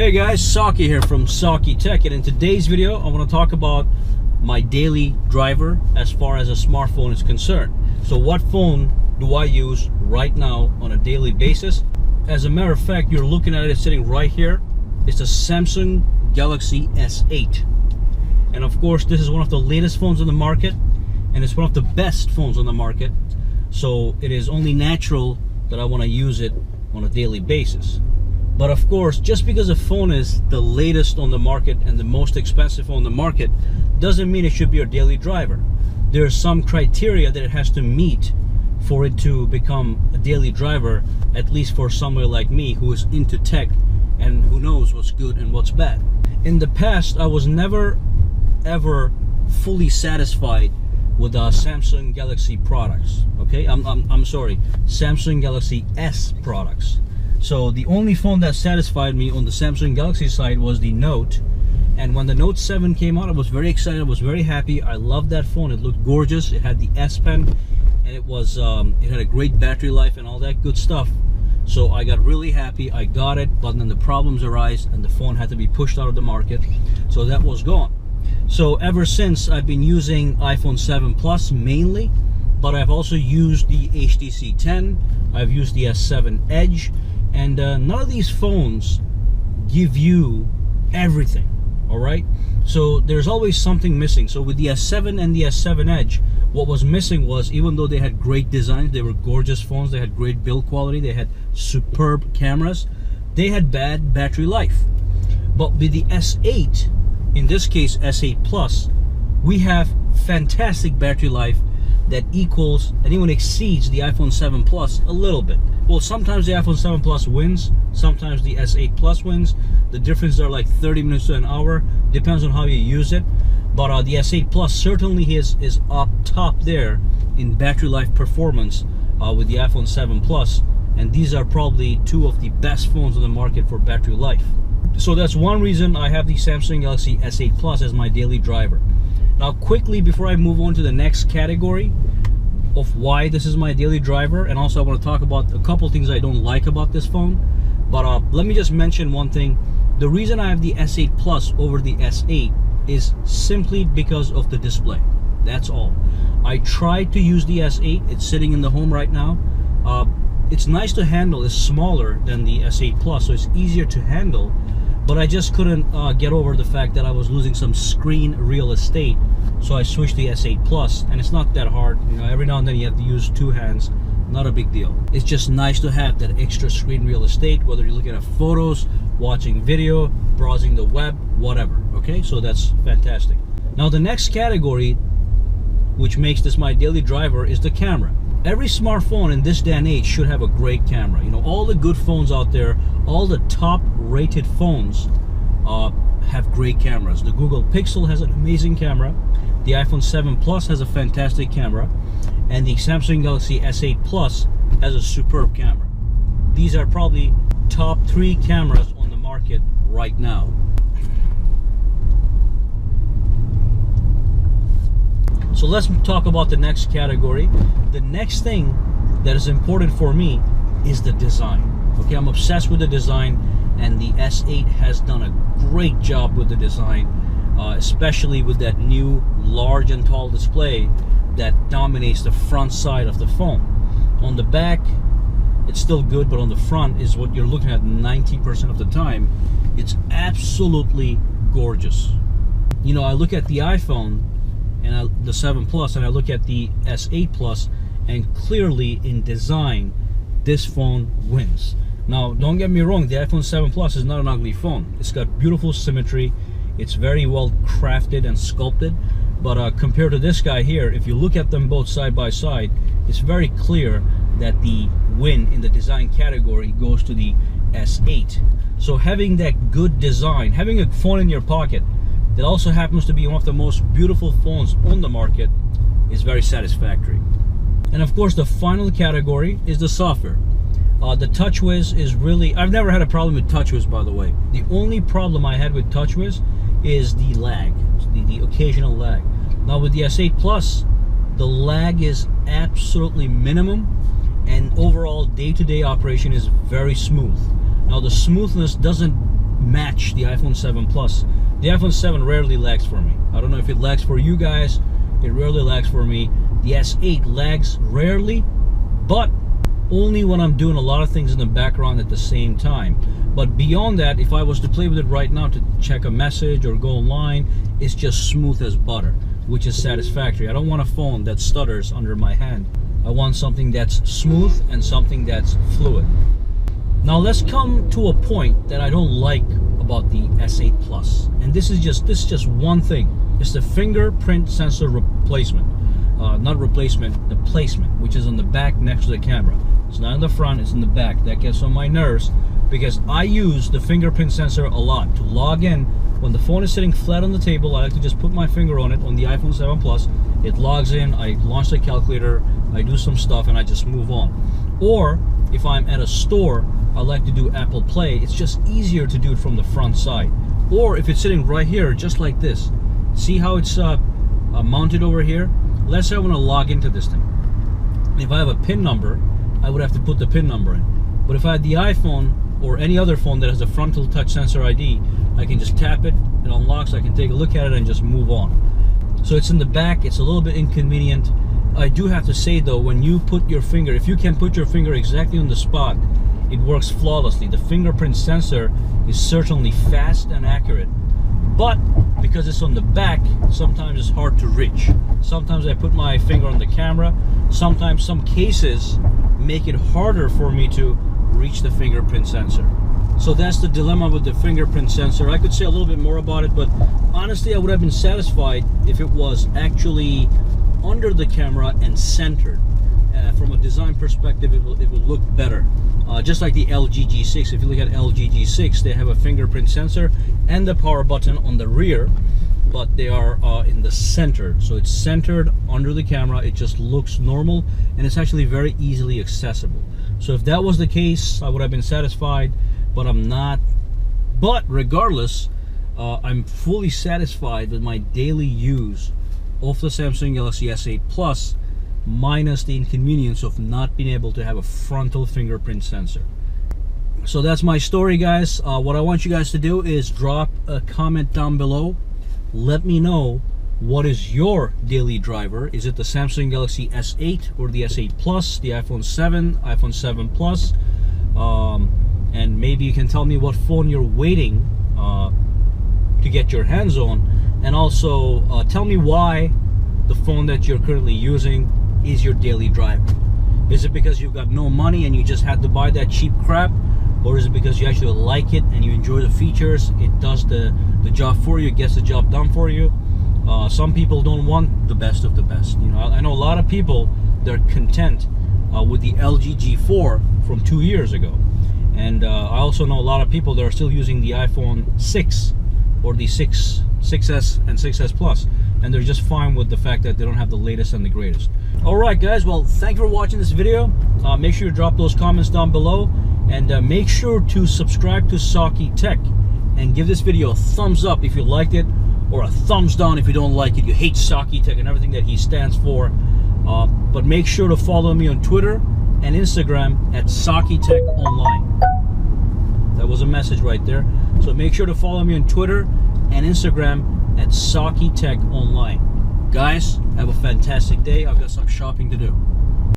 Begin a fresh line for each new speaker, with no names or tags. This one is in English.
Hey guys, Saki here from Saki Tech, and in today's video I want to talk about my daily driver as far as a smartphone is concerned. So what phone do I use right now on a daily basis? As a matter of fact, you're looking at it sitting right here. It's a Samsung Galaxy S8, and of course this is one of the latest phones on the market, and it's one of the best phones on the market, so it is only natural that I want to use it on a daily basis. But of course, just because a phone is the latest on the market and the most expensive phone on the market doesn't mean it should be your daily driver. There are some criteria that it has to meet for it to become a daily driver, at least for somebody like me who is into tech and who knows what's good and what's bad. In the past, I was never ever fully satisfied with Samsung Galaxy products. Okay, I'm sorry, Samsung Galaxy S products. So the only phone that satisfied me on the Samsung Galaxy side was the Note, and when the Note 7 came out, I was very excited, I was very happy. I loved that phone. It looked gorgeous. It had the S Pen, and it had a great battery life and all that good stuff. So I got really happy. I got it, but then the problems arise and the phone had to be pushed out of the market, so that was gone. So ever since, I've been using iPhone 7 Plus mainly, but I've also used the HTC 10, I've used the S7 Edge, and none of these phones give you everything, all right? So there's always something missing. So with the S7 and the S7 Edge, what was missing was, even though they had great designs, they were gorgeous phones, they had great build quality, they had superb cameras, they had bad battery life. But with the S8, in this case S8 Plus, we have fantastic battery life that equals and even exceeds the iPhone 7 Plus a little bit. Well, sometimes the iPhone 7 Plus wins, sometimes the S8 Plus wins. The difference are like 30 minutes to an hour, depends on how you use it. But the S8 Plus certainly is up top there in battery life performance with the iPhone 7 Plus, and these are probably two of the best phones on the market for battery life. So that's one reason I have the Samsung Galaxy S8 Plus as my daily driver. Now quickly, before I move on to the next category of why this is my daily driver, and also I want to talk about a couple things I don't like about this phone, but let me just mention one thing. The reason I have the S8 Plus over the S8 is simply because of the display. That's all. I tried to use the S8. It's sitting in the home right now. It's nice to handle. It's smaller than the S8 Plus, so it's easier to handle, but I just couldn't get over the fact that I was losing some screen real estate, so I switched the S8 Plus, and it's not that hard. You know, every now and then you have to use two hands, not a big deal. It's just nice to have that extra screen real estate, whether you're looking at photos, watching video, browsing the web, whatever. Okay, so that's fantastic. Now the next category, which makes this my daily driver, is the camera. Every smartphone in this day and age should have a great camera. You know, all the good phones out there, all the top rated phones have great cameras. The Google Pixel has an amazing camera. The iPhone 7 Plus has a fantastic camera. And the Samsung Galaxy S8 Plus has a superb camera. These are probably top 3 cameras on the market right now. So let's talk about the next category. The next thing that is important for me is the design. Okay, I'm obsessed with the design, and the S8 has done a great job with the design, especially with that new large and tall display that dominates the front side of the phone. On the back, it's still good, but on the front is what you're looking at 90% of the time. It's absolutely gorgeous. You know, I look at the iPhone and the 7 Plus, and I look at the S8 Plus, and clearly in design, this phone wins. Now, don't get me wrong, the iPhone 7 Plus is not an ugly phone. It's got beautiful symmetry. It's very well crafted and sculpted. But compared to this guy here, if you look at them both side by side, it's very clear that the win in the design category goes to the S8. So having that good design, having a phone in your pocket that also happens to be one of the most beautiful phones on the market, is very satisfactory. And of course, the final category is the software. The TouchWiz is really, I've never had a problem with TouchWiz, by the way. The only problem I had with TouchWiz is the lag, the occasional lag. Now with the S8 Plus, the lag is absolutely minimum, and overall day-to-day operation is very smooth. Now the smoothness doesn't match the iPhone 7 Plus. The iPhone 7 rarely lags for me. I don't know if it lags for you guys. It rarely lags for me. The S8 lags rarely, but only when I'm doing a lot of things in the background at the same time. But beyond that, if I was to play with it right now to check a message or go online, it's just smooth as butter, which is satisfactory. I don't want a phone that stutters under my hand. I want something that's smooth and something that's fluid. Now let's come to a point that I don't like about the S8 Plus, and this is just one thing. It's the fingerprint sensor replacement. Not replacement, the placement, which is on the back next to the camera. It's not in the front, it's in the back. That gets on my nerves because I use the fingerprint sensor a lot to log in. When the phone is sitting flat on the table, I like to just put my finger on it on the iPhone 7 Plus. It logs in, I launch the calculator, I do some stuff, and I just move on. Or if I'm at a store, I like to do Apple Play. It's just easier to do it from the front side. Or if it's sitting right here, just like this. See how it's mounted over here? Let's say I want to log into this thing. If I have a PIN number, I would have to put the PIN number in. But if I had the iPhone or any other phone that has a frontal touch sensor ID, I can just tap it, it unlocks, I can take a look at it and just move on. So it's in the back, it's a little bit inconvenient. I do have to say though, when you put your finger, if you can put your finger exactly on the spot, it works flawlessly. The fingerprint sensor is certainly fast and accurate, but because it's on the back, sometimes it's hard to reach. Sometimes I put my finger on the camera. Sometimes some cases make it harder for me to reach the fingerprint sensor. So that's the dilemma with the fingerprint sensor. I could say a little bit more about it, but honestly I would have been satisfied if it was actually under the camera and centered. From a design perspective, it would look better. Just like the LG G6. If you look at LG G6, they have a fingerprint sensor and the power button on the rear, but they are in the center. So it's centered under the camera. It just looks normal, and it's actually very easily accessible. So if that was the case, I would have been satisfied, but I'm not. But regardless, I'm fully satisfied with my daily use of the Samsung Galaxy S8 Plus, minus the inconvenience of not being able to have a frontal fingerprint sensor. So that's my story, guys. What I want you guys to do is drop a comment down below. Let me know, what is your daily driver? Is it the Samsung Galaxy S8 or the S8 Plus, the iPhone 7, iPhone 7 Plus? And maybe you can tell me what phone you're waiting to get your hands on, and also tell me why the phone that you're currently using is your daily driver. Is it because you've got no money and you just had to buy that cheap crap, or is it because you actually like it and you enjoy the features? It does the job for you, it gets the job done for you. Some people don't want the best of the best. You know, I know a lot of people, they're content with the LG G4 from 2 years ago, and I also know a lot of people that are still using the iPhone 6 or the 6S and 6S Plus, and they're just fine with the fact that they don't have the latest and the greatest. Alright guys, well, thank you for watching this video. Make sure you drop those comments down below, and make sure to subscribe to Saki Tech and give this video a thumbs up if you liked it, or a thumbs down if you don't like it. You hate Saki Tech and everything that he stands for. But make sure to follow me on Twitter and Instagram at Saki Tech Online. That was a message right there. So make sure to follow me on Twitter and Instagram at Saki Tech Online. Guys, have a fantastic day. I've got some shopping to do.